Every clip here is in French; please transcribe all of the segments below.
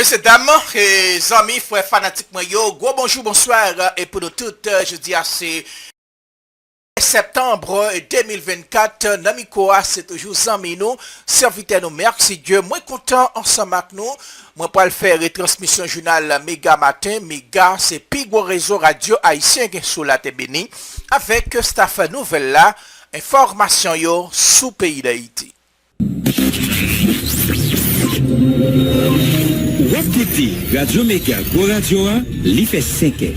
Messieurs, dames, et amis, frères fanatiques, yo, gros bonjour, bonsoir, et pour nous toutes, je dis assez septembre 2024, Namikoa, c'est toujours Zamino, serviteur nous, merci Dieu, moi content ensemble avec nous, moi pour le faire retransmission journal Méga Matin, Méga, c'est Pigo Réseau Radio Haïtien qui sous la béni, avec staff nouvelle là, information yo sous pays d'Haïti. Wapkouti, Radio Méga, Go Radio 1, li fait 5 ans.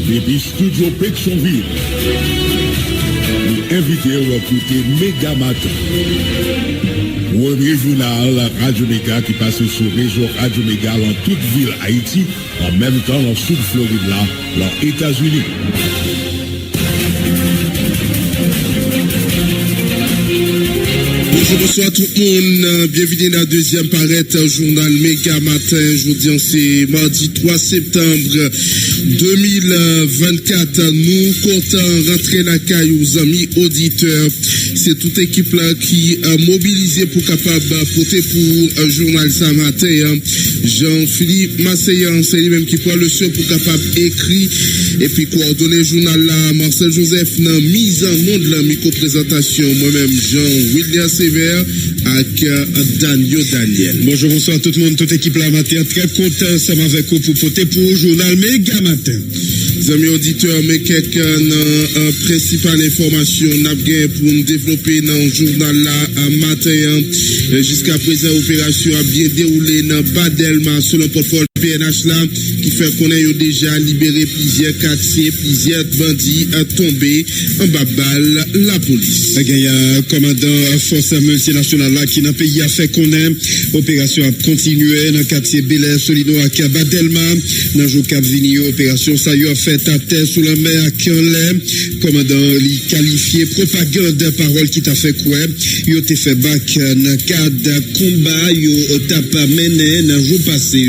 Depuis Studio Pétionville, nous invitons à écouter Méga Matin. Premier journal Radio Méga qui passe sur le réseau Radio Méga dans toute ville Haïti, en même temps dans sud Floride là, dans les États-Unis. Bonsoir tout le monde, bienvenue dans la deuxième parette journal Méga Matin. Je vous dis c'est mardi 3 septembre 2024. Nous comptons rentrer la caille aux amis auditeurs. C'est toute équipe là qui a mobilisé pour capable porter pour un journal ce matin. Jean-Philippe Masséan, c'est lui-même qui prend le soin pour capable écrire et puis coordonner le journal là. Marcel Joseph n'a mise en monde la micro-présentation. Moi-même Jean-William Sévère avec Daniel. Bonjour, bonsoir tout le monde, toute équipe là matin. Très content ensemble avec vous pour porter pour le journal Méga Matin. Amis auditeurs, mais quelques principales informations n'a bien pour nous développer dans le journal là à matin. Jusqu'à présent, l'opération a bien déroulé dans Badelma sur le portefeuille PNH là, qui fait qu'on a déjà libéré plusieurs quartiers, plusieurs bandits tombés en bas balle la police. Il y a un commandant force multinationale là qui dans le pays a fait qu'on aime. Opération a continué dans le quartier Bel-Air, Solino à Badelma. Dans le jour Cap Vini, opération ça y a fait à terre sous la mer à Canlem. Commandant lui qualifié propagande parole qui t'a fait quoi. Il a fait bac dans cadre combat, il t'a pas mené dans le jour passé.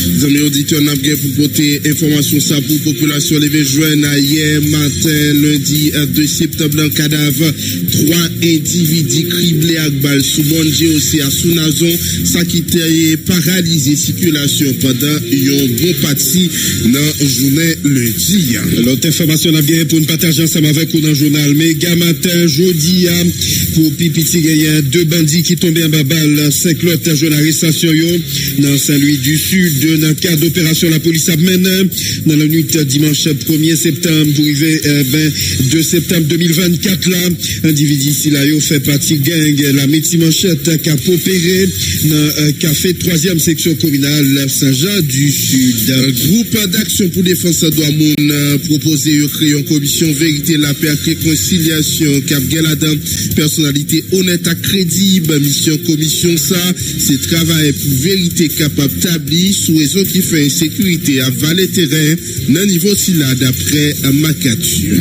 Les amis auditeurs, nous avons pour porter information ça pour la population levé joindre hier matin, lundi 2 septembre, dans le cadavre, 3 individus criblés à balle sous Bonji aussi à Sounazon, ça qui a paralysé circulation pendant une bonne partie dans la journée lundi. L'autre information a bien pour nous partager ensemble avec vous dans le journal Méga Matin, jeudi, pour Pipiti, il y a 2 bandits qui tombaient en babal, 5 autres jeunes arrestations dans Saint-Louis du Sud, dans le cadre d'opération la police a mené dans la nuit dimanche 1er septembre pour arriver 2 septembre 2024 là, individu ici là, il fait partie gang, la métier manchette qui a opéré dans le café 3e section communale Saint-Jean du Sud. Le groupe d'action pour défense de droits moun proposé de créer une commission vérité, la paix et réconciliation qui a la personnalité honnête et crédible. Mission commission ça, c'est travail pour vérité capable d'établir sous raison qui fait insécurité à valer terrain dans le niveau si là d'après Macature.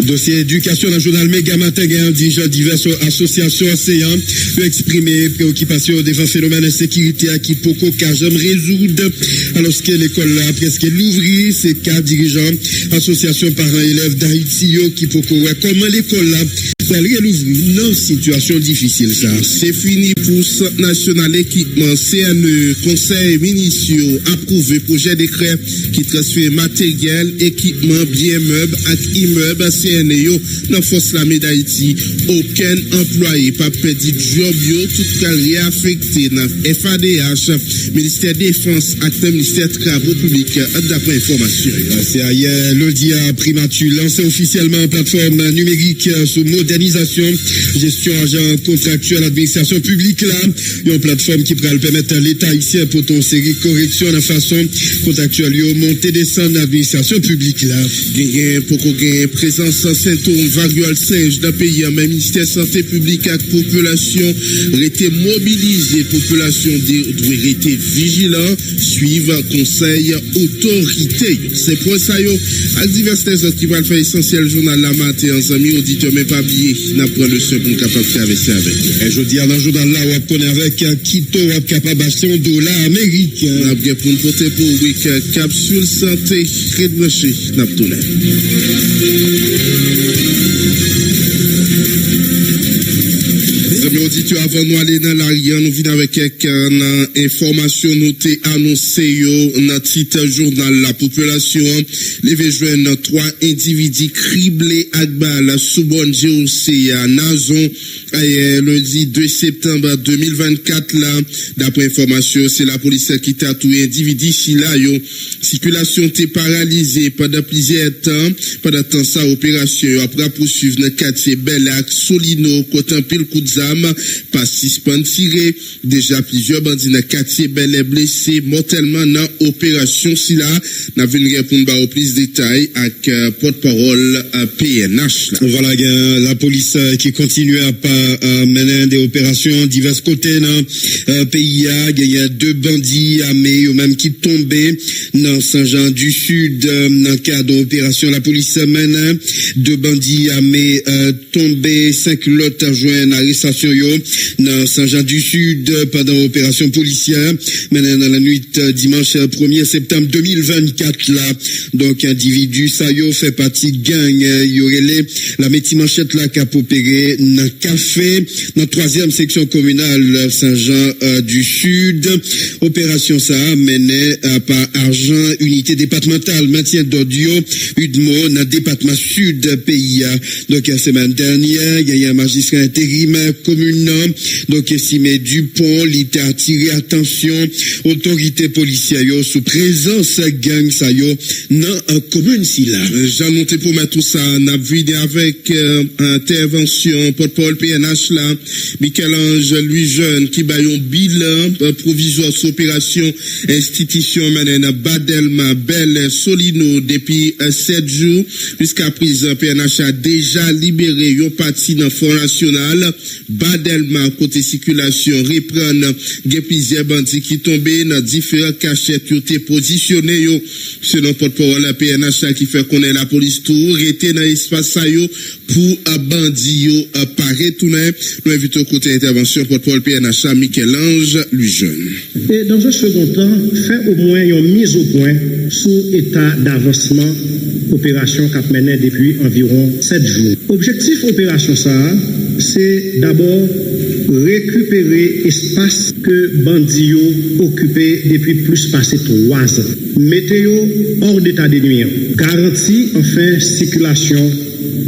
Dossier éducation dans le journal Méga Matin déjà diverses associations enseignantes ont exprimé préoccupation devant phénomène d'insécurité qui peut qu'à jamais résoudre alors que l'école là presque l'ouvrir, c'est cas dirigeants association parents élèves d'Haïti qui peut comment l'école là non, situation difficile ça. C'est fini pour Centre national équipement CNE. Conseil municipal approuvé projet décret qui transfère matériel, équipement, biens meubles et immeubles CNE dans force l'armée d'Haïti. Aucun employé pas perdu job tout cas réaffecté dans FADH, ministère défense et ministère travaux publics d'après information. C'est hier lundi à Primature lancé officiellement une plateforme numérique sous modèle gestion agent contractuel administration publique là, une plateforme qui pourra permettre à l'État haïtien pour ton série correction de façon contractuelle monter descendre l'administration publique là. Gagné pour qu'on présence symptômes variole singe dans le pays, même ministère santé publique et population été mobilisée, population doit être vigilant, suivre conseil autorité. C'est pour ça yo à diverses autres qui vont faire essentiel journal la matin, amis auditeurs mais pas oublier pied, n'a pas le seul pour capable de traverser avec. Et je dis dans le journal là, on connaît avec Quito, on capable d'acheter $1 américain. N'a bien pour nous porter pour week capsule santé, très branché, n'a pas tourné. Mes auditeurs, avant nous aller dans l'arrière, nous venons avec quelques informations notées annoncées dans le titre journal. La population les joindre 3 individus criblés à balle sous bonne GOC à Nazon. Lundi 2 septembre 2024 là, d'après information, c'est la police qui t'a tué individu là yo. Circulation était paralysée pendant plusieurs temps. Pendant temps ça, opération après poursuivre dans le quartier Belac, Solino, côté pile coup de zame, participants tirés. Déjà plusieurs bandits dans le quartier Belac blessés mortellement dans opération si là. N'a venu répondre au plus de détails avec porte-parole PNH. Là. Voilà, la police qui continue à mener des opérations divers côtés dans pays. Il y a 2 bandits armés ou même qui tombaient dans Saint-Jean du Sud dans le cadre d'opération. La police mène 2 bandits armés tombés, 5 autres joints arrestation dans Saint-Jean du Sud pendant l'opération policière menée dans la nuit dimanche 1er septembre 2024 là. Donc individu ça yo fait partie gang y aurait la métier manchette là qui a opéré dans café dans 3e section communale Saint-Jean du Sud. Opération ça menée par argent unité départementale maintien d'audio UDMO dans département sud pays. Donc la semaine dernière il y a un magistrat intérim commune donc estimé Dupont il a attiré attention autorité policière sous présence gang ça yo dans commune si là. J'ai noté pour mettre tout ça n'a vu avec intervention porte-parole PNH là Michel-Ange Louis Jeune qui baille un bilan provisoire sur opération institution menée dans Badelma Bel Solino depuis 7 jours jusqu'à présent PNH a déjà libéré une partie dans Front National Badelma côté circulation reprendre des plusieurs bandits qui tombaient dans différents cachettes qui ont été positionnés selon porte-parole la PNH qui fait connaître la police tout était dans l'espace ça pour bandits paraît tout nous invitons côté intervention porte-parole PNH Michel-Ange Louis Jeune. Et dans un second temps fait au moins une mise au point sous état d'avancement opération qu'a mené depuis environ 7 jours. Objectif opération ça c'est d'abord récupérer espace que bandits occupé depuis plus passé 3 ans. Mettez-yo hors d'état de nuire. Garantie enfin circulation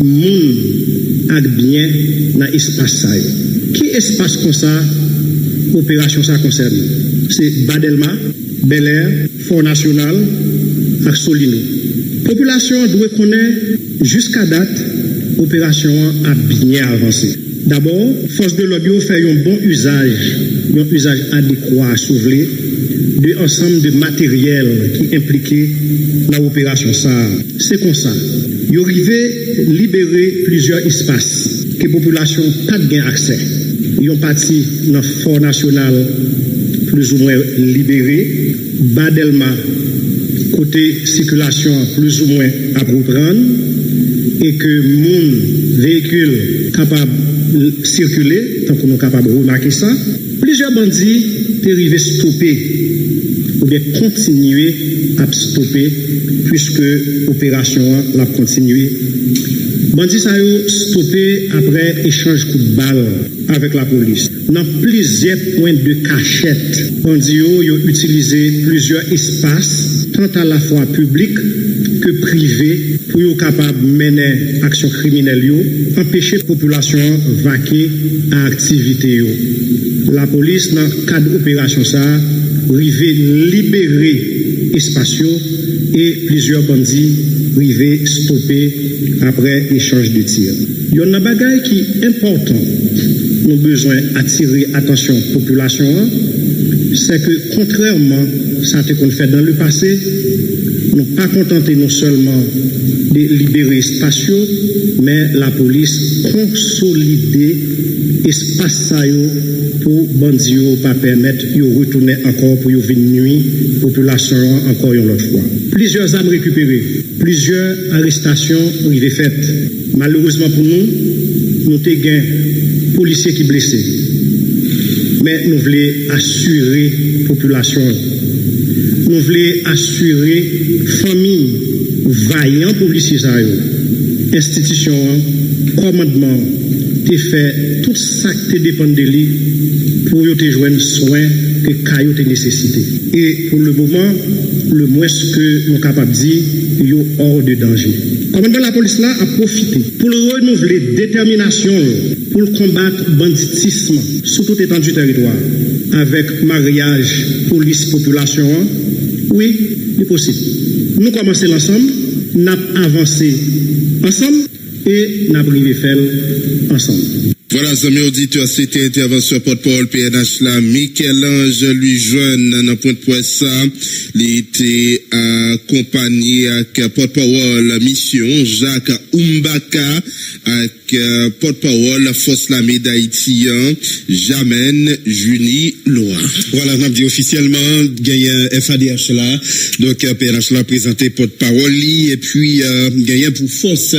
moun ak bien dans espace ça. Qui espace comme ça opération ça concerne? C'est Badelma, Bel Air, Fort National ak Solino. Population doit connaître jusqu'à date opération a bien avancé. D'abord, force de l'audio fait un bon usage adéquat à soulever de ensemble de matériel qui impliqué dans l'opération ça. C'est comme ça. Ils arrivé libérer plusieurs espaces que la population n'a pas gain accès. Ils ont parti dans le Fort National plus ou moins libéré, Badelma côté circulation plus ou moins à reprendre et que mon véhicule capable circuler, tant qu'on est capable de remarquer ça, plusieurs bandits sont arrivés stopper ou bien continuer à stopper puisque l'opération l'a continué. Bandits ça yo stoppé après échange coup de balle avec la police. Dans plusieurs points de cachette, bandits yo utilisé plusieurs espaces, tant à la fois publics que privés, pour être capable de mener action criminelle, empêcher la population de vaquer à l'activité. La police, dans le cadre de l'opération, arrive libérer l'espace et plusieurs bandits arrivent stopper après échange de tirs. Il y a un bagage qui est important. Nous avons besoin d'attirer l'attention de la population. C'est que contrairement à ce qu'on fait dans le passé, nous ne pas contenter non seulement de libérer spatiaux, mais la police consolider espace ça yo pour bandits yo pas permettre de retourner encore pour venir nuit population encore une autre fois. Plusieurs armes récupérées, plusieurs arrestations arrivées faites. Malheureusement pour nous, nous avons des policiers qui blessés. Mais nous voulons assurer la population. Nous voulons assurer famille, vaillants policiers, institutions, commandement, qui fait tout ça qui dépend de lui pour te joindre soin que Caillou te nécessité. Et pour le moment, le moins que nous sommes capables de dire, il y a hors de danger. Le commandant de la police là a profité pour renouveler détermination pour combattre le banditisme sur toute étendue du territoire. Avec mariage, police, population, oui, c'est possible. Nous commençons ensemble, nous avons avancé ensemble et nous avons privé faire ensemble. Voilà, amis auditeurs, c'était intervention porte-parole PNH là, Michel-Ange lui jeune dans point de presse ça, il était accompagné avec porte-parole mission Jacques Umbaka avec porte-parole Force l'armée d'Haïti, Jamen Juni Loa. Voilà, on a dit officiellement, gagné FADH là, donc PNH là présenté porte-parole et puis gagné pour Force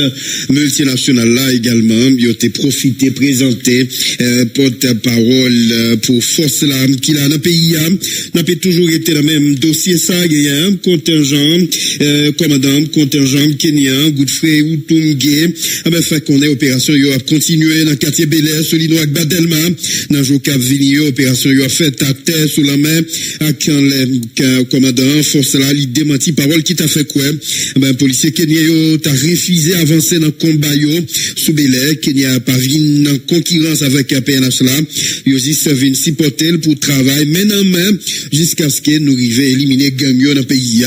multinationale là également, il a été profité présenté porte-parole pour Force là qui là dans le pays n'a pas toujours été le même dossier ça gagné contingent commandant contingent kenyan Godfrey Utunge ben fait qu'on est opération yo a continué dans le quartier Bel-Air Solino avec Badelma dans Jocap Vini opération yo a fait à terre sous la main avec le commandant Force là il démenti parole qui t'a fait quoi ben policier kenyan yo t'a refusé avancer dans combat yo sous Bel-Air Kenya pas vinn concurrence avec PNH là, ils aussi vinn supporter pour travail maintenant jusqu'à ce que nous arrivions à éliminer gang yo dans le pays.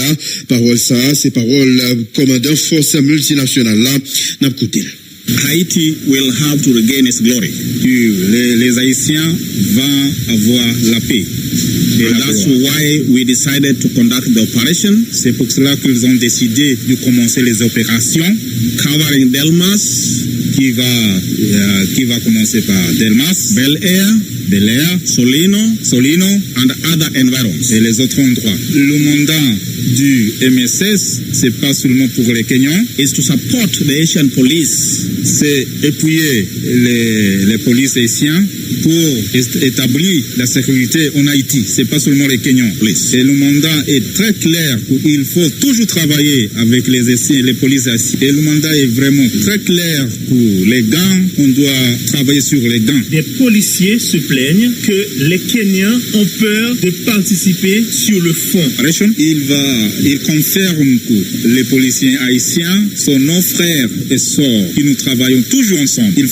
Parole ça, c'est parole commandant force multinationale là, n'a écouté. Haiti will have to regain its glory. Les Haïtiens vont avoir la paix. And that's why we decided to conduct the operation. C'est pour cela qu'ils ont décidé de commencer les opérations covering Delmas, qui va commencer par Delmas, Bel-Air, Solino, and other environs, et les autres endroits. Le mandat du MSS, c'est pas seulement pour les Kenyans, is to support the Haitian police. C'est appuyer les polices haïtiens pour établir la sécurité en Haïti. C'est pas seulement les Kenyans. Et le mandat est très clair. Il faut toujours travailler avec les Haïtiens, les polices haïtiennes. Et le mandat est vraiment très clair pour les gangs. On doit travailler sur les gangs. Des policiers se plaignent que les Kenyans ont peur de participer sur le front. Il confirme que les policiers haïtiens sont nos frères et sœurs qui nous travaillons toujours ensemble. Il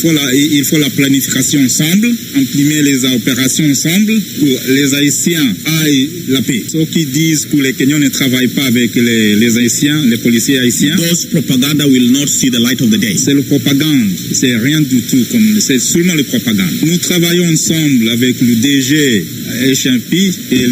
faut la planification ensemble, imprimer les opérations ensemble pour les Haïtiens aillent la paix. Ceux qui disent que les Kenyans ne travaillent pas avec les Haïtiens, les policiers haïtiens, those propaganda will not see the light of the day. C'est le propagande, c'est rien du tout, c'est seulement le propagande. Nous travaillons ensemble avec le DG HMP et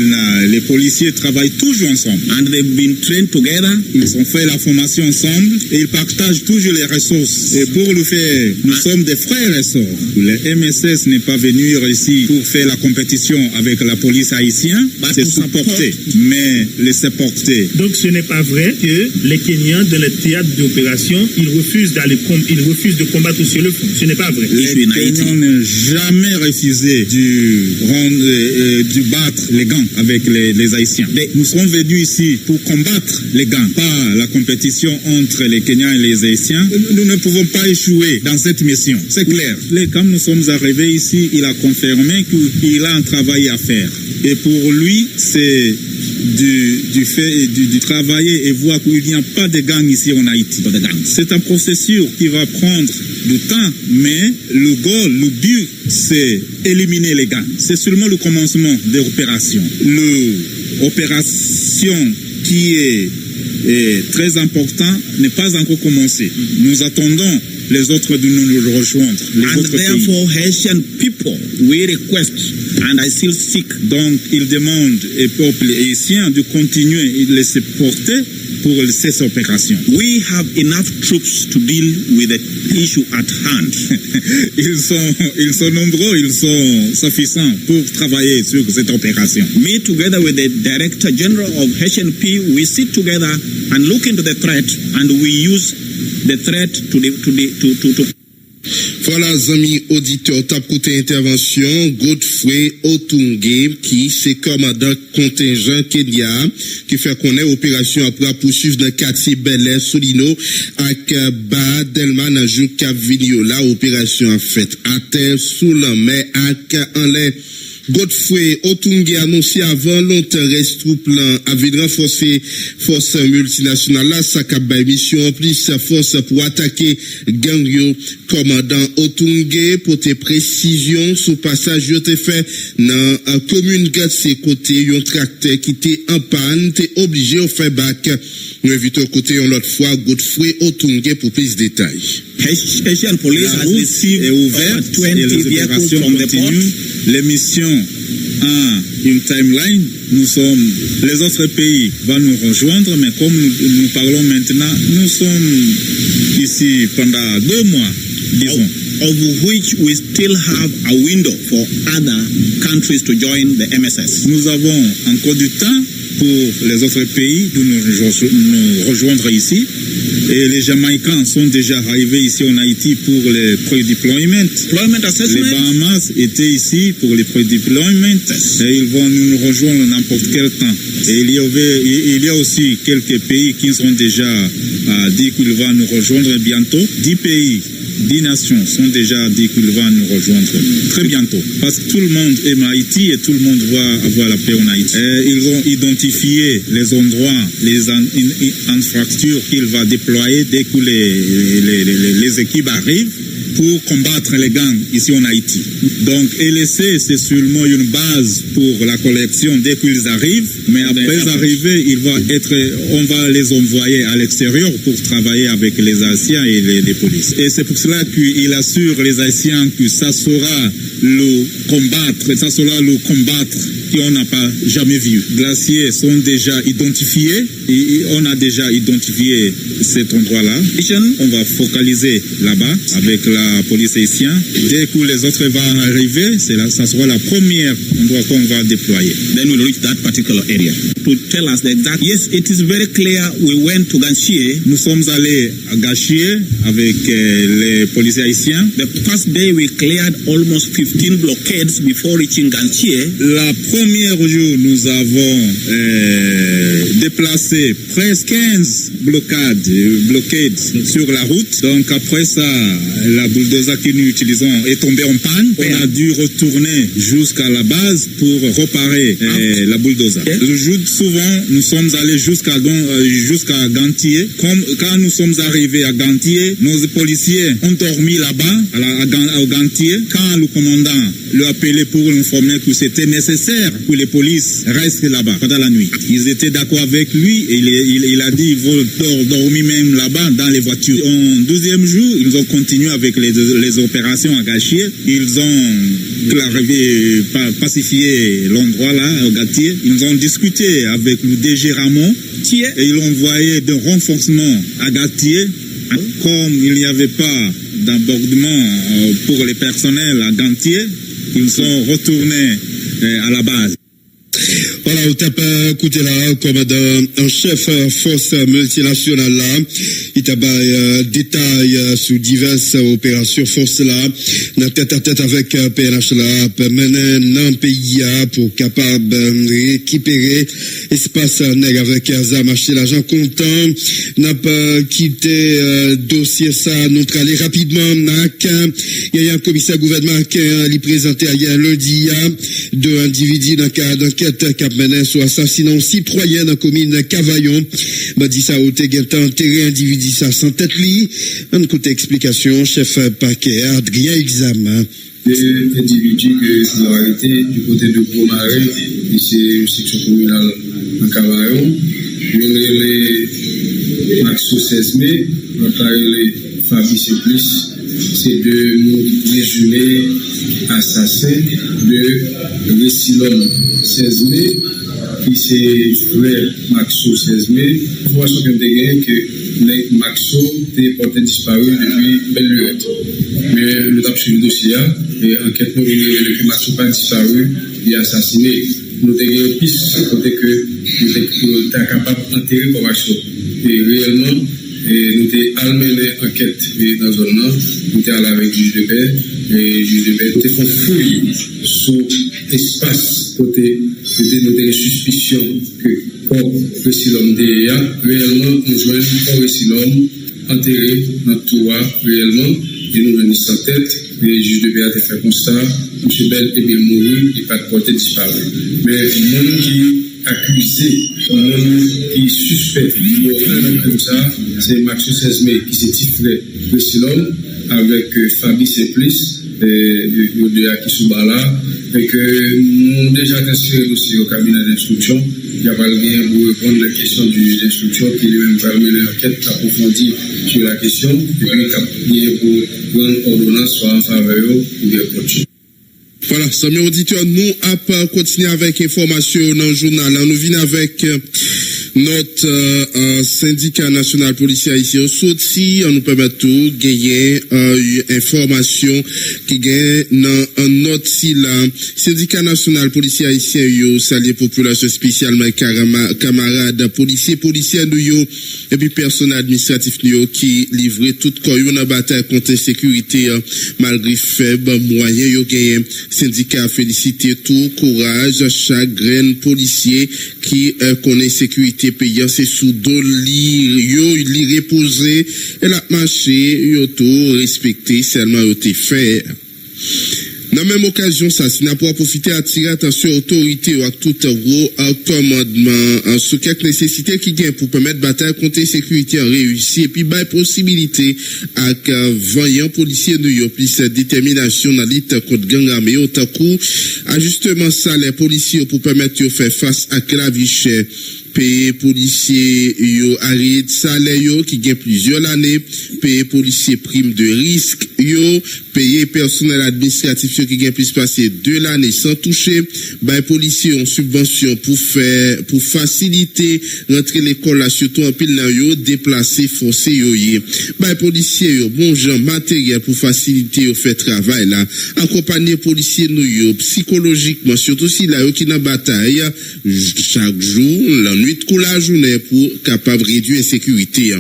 les policiers travaillent toujours ensemble. And they've been trained together. Ils ont fait la formation ensemble et ils partagent toujours les ressources. Et pour le faire, nous sommes des frères et sœurs. Le MSS n'est pas venu ici pour faire la compétition avec la police haïtienne, c'est supporter, mais laisser porter. Donc ce n'est pas vrai que les Kenyans dans le théâtre d'opération, ils refusent de combattre sur le front. Ce n'est pas vrai. Les Kenyans n'ont jamais refusé de battre les gangs avec les Haïtiens. Mais nous sommes venus ici pour combattre les gangs, pas la compétition entre les Kenyans et les Haïtiens. Nous ne pouvons pas échouer dans cette mission. C'est clair. Quand nous sommes arrivés ici, il a confirmé qu'il a un travail à faire. Et pour lui, c'est du travailler et voir qu'il n'y a pas de gangs ici en Haïti. C'est un processus qui va prendre du temps, mais le but, c'est éliminer les gangs. C'est seulement le commencement de l'opération. L'opération qui est très important n'est pas encore commencée. Nous attendons les autres de nous rejoindre. And therefore, Haitian people, we request, and I still seek. Donc, il demande au peuple haïtien de continuer de les supporter pour ces opérations. We have enough troops to deal with the issue at hand. Ils sont nombreux, ils sont suffisants pour travailler sur cette opération. Me, together with the Director General of HNP, we sit together and look into the threat, and we use the threat to Voilà, amis auditeurs, tap côté intervention, Godfrey Otunge, qui c'est commandant contingent Kenya, qui fait connaître opération après poursuivre dans le quartier Bel Air, Solino, avec Ba Delma, dans le Cap Vignola, opération en fait, à terre, sous la mer, avec en l'air. Godfrey Otunge annoncé avant longtemps reste plan à vide renforcer force multinationale là ça cap mission plus force pour attaquer gang yo commandant Otunge pour tes précisions sous passage yo te fait dans commune Gatse côté un tracteur qui était en panne t'es obligé au faire back. Nous invitons côté une autre fois Godfrey Otunge pour plus de détails. Haitian police est ouverte et les opérations continuent. Les missions en une timeline, les autres pays vont nous rejoindre, mais comme nous parlons maintenant, nous sommes ici pendant 2 mois, disons. Of which we still have a window for other countries to join the MSS. Nous avons encore du temps pour les autres pays de nous rejoindre ici. Et les Jamaïcains sont déjà arrivés ici en Haïti pour les pre-deployment. Les Bahamas étaient ici pour les pre-deployment. Et ils vont nous rejoindre n'importe quel temps. Et il y a aussi quelques pays qui sont déjà dit qu'ils vont nous rejoindre bientôt. 10 pays. 10 nations sont déjà dit qu'ils vont nous rejoindre très bientôt. Parce que tout le monde aime Haïti et tout le monde va avoir la paix en Haïti. Et ils ont identifié les endroits, les infrastructures qu'ils vont déployer dès que les équipes arrivent pour combattre les gangs ici en Haïti. Donc, LSC, c'est seulement une base pour la collection dès qu'ils arrivent, mais après arriver, on va les envoyer à l'extérieur pour travailler avec les Haïtiens et les polices. Et c'est pour cela qu'il assure les Haïtiens que ça sera le combattre qu'on n'a pas jamais vu. Les glaciers sont déjà identifiés et on a déjà identifié cet endroit-là. On va focaliser là-bas avec la police haïtienne. Dès que les autres vont arriver, ça sera la première endroit qu'on va déployer. Then we'll reach that particular area. To tell us the exact. Yes, it is very clear. We went to Ganchie. Nous sommes allés à Ganchie avec les policiers haïtiens. The first day we cleared almost 15 blockades before reaching Ganchie. La première jour, nous avons déplacé presque 15 blockades sur la route. Donc après ça, la bulldozer que nous utilisons est tombée en panne. On a dû retourner jusqu'à la base pour réparer la bulldozer. Souvent, nous sommes allés jusqu'à Gantier. Quand nous sommes arrivés à Gantier, nos policiers ont dormi là-bas, à Gantier. Quand le commandant l'a appelé pour nous informer que c'était nécessaire que les polices restent là-bas pendant la nuit. Ils étaient d'accord avec lui et il a dit qu'ils vont dormir même là-bas dans les voitures. En 12e jour, ils ont continué avec les opérations à Gachier. Ils ont pacifié l'endroit là, à Gatier. Ils ont discuté avec le DG Ramon et ils ont envoyé des renforcements à Gatier. Comme il n'y avait pas d'abordement pour les personnels à Gantier, ils sont retournés à la base. Voilà, au tape écoutez là, commandant en chef force multinationale là, il t'a détail sur diverses opérations force là, dans tête à tête avec PNH là, mener dans pays pour capable récupérer espace nègre avec Azam acheter l'argent comptant, n'a pas quitté dossier ça, nous aller rapidement il y a un commissaire gouvernement qui lui présenté hier lundi deux individus dans cadre d'enquête qui a mené sur assassinat citoyen dans la commune Cavaillon. Dit ça au Téguentan, enterré individu ça sans tête li. Un côté explication, chef parquet Adrien Examen. Des individus que nous avons arrêtés du côté de Beaumarais, ici, une section communale en Cavaillon. Nous avons les Maxo 16 mai, nous avons les Fabrice Plus, c'est de résumer assassin de Récilhomme 16 mai, qui c'est frère Maxo 16 mai. Information que nous avons que Maxo était porté disparu depuis belle lurette. Mais nous avons suivi le dossier et enquête nous révèle que Maxo pas disparu, il est assassiné. Nous avons une piste côté que nous sommes capables d'enterrer comme Maxo. Et réellement, nous avons mené enquête dans la zone nord, nous avons allé avec le juge de paix, et le juge de paix nous avons fait fouiller sur l'espace côté, nous avons une suspicion que corps Récilhomme DEA, réellement, nous jouons corps Récilhomme enterré dans le toit réellement, et nous venons sans tête, et le juge de paix a fait constat, M. Bell est bien mort, il n'est pas de portée disparu. Mais le monde qui accusé, le monde qui suspect de faire comme ça, c'est Maxo 16 mai qui s'est tiflé Récilhomme avec Fabi Seplis, de Akisubala, et que nous avons déjà transféré le dossier au cabinet d'instruction. Il n'y a pas le lien pour répondre à la question du juge d'instruction qui lui-même va mener l'enquête approfondie sur la question, et puis il y a pour prendre ordonnance soit en faveur ou bien contre. Voilà, mes auditeurs, nous allons continuer avec information dans le journal. Nous venons avec notre syndicat national policier ici au Sauti. On nous permet tout gagner information qui gagne dans notre syndicat national policier haïtien yo saluer population spécialement camarades policiers de yo et puis personnel administratif yo qui livrer toute corps dans bataille contre l'insécurité malgré faible moyen yo gagné. Syndicat félicité tout courage chaque grain policier qui connaît sécurité payant c'est sous dos li reposer et la marché yo tout respecter seulement yo te faire. Dans même occasion, ça, n'a pas profité à attirer attention aux autorités ou à tout gros commandement sur quelques nécessités qui gagnent pour permettre bataille contre la sécurité en réussi et puis bah possibilité à voyant policiers de yo plus détermination dans lutte contre gang armé au coup ajustement salaire policiers pour permettre de faire face à la vie chère. Payer policiers yo arrêt salaire yo qui gagne plusieurs années, payer policiers prime de risque yo, payer personnel administratif yo qui gagne plus passer 2 années sans toucher, bah policiers ont subvention pour faciliter rentrer l'école là surtout en pile nan yo déplacer forcer yo bah policiers yo bon genre matériel pour faciliter yo fait travail là, accompagner policiers nous yo psychologiquement surtout si là yo qui dans bataille chaque jour nuit de la journée pour capable réduire l'insécurité.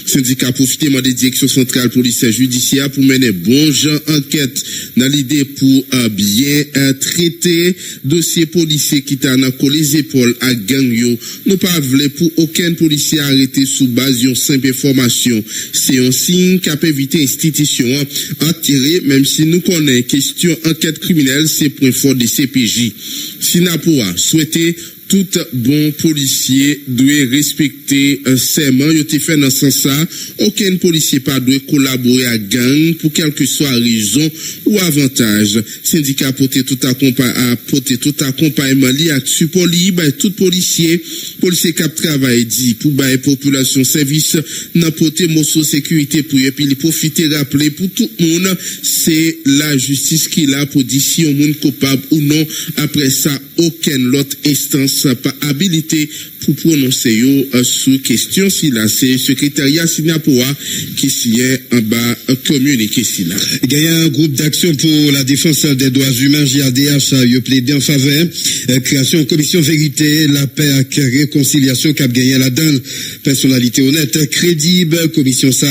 Syndicat profité de direction centrale policière judiciaire pour mener bon genre enquête dans l'idée pour bien traiter dossier policier qui t'a collé les épaules à gang yo. Nous pas voulu pour aucun policier arrêté sous base d'une simple information. C'est un signe qui peut éviter institution attirer même si nous connaissons question enquête criminelle c'est point fort de CPJ. Sinapoa souhaité tout bon policier doit respecter un serment. Il a fait dans ce sens ça. Aucun policier pas doit collaborer à gang pour quelle que soit raison ou avantage. Syndicat apporter tout accompagnement lié à support libre tout policier cap travail dit pour bailler population service n'apporter morceau sécurité pour et puis profiter rappeler pour tout le monde c'est la justice qui là pour dire si on monde coupable ou non. Après ça aucune autre instance pas habilité pour prononcer sous question si là c'est secrétariat Sinapoa qui s'y est en bas communiqué si là. Il y a un groupe d'action pour la défense des droits humains JADH a plaidé en faveur création commission vérité la paix et réconciliation qui a gagné la donne personnalité honnête crédible commission ça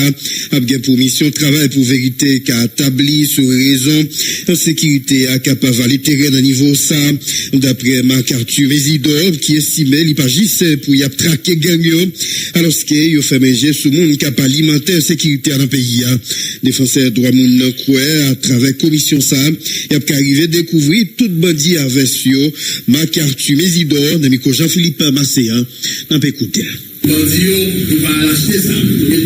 a gagné pour mission travail pour vérité qui a établi sur raison en sécurité à capable valider terrain à niveau ça d'après Marc Arthur Mésidor qui estimait il pas juste pour y a traquer gang yo alors que yo fait manger sous monde qui a pas alimentaire sécurité dans pays a défenseur droit moun quoi à travers commission ça y a arrivé découvrir tout bandit avec yo Marc Arthur Mésidor de micro Jean-Philippe Massé n'a pas écouté bandit yo pour pas lâcher ça et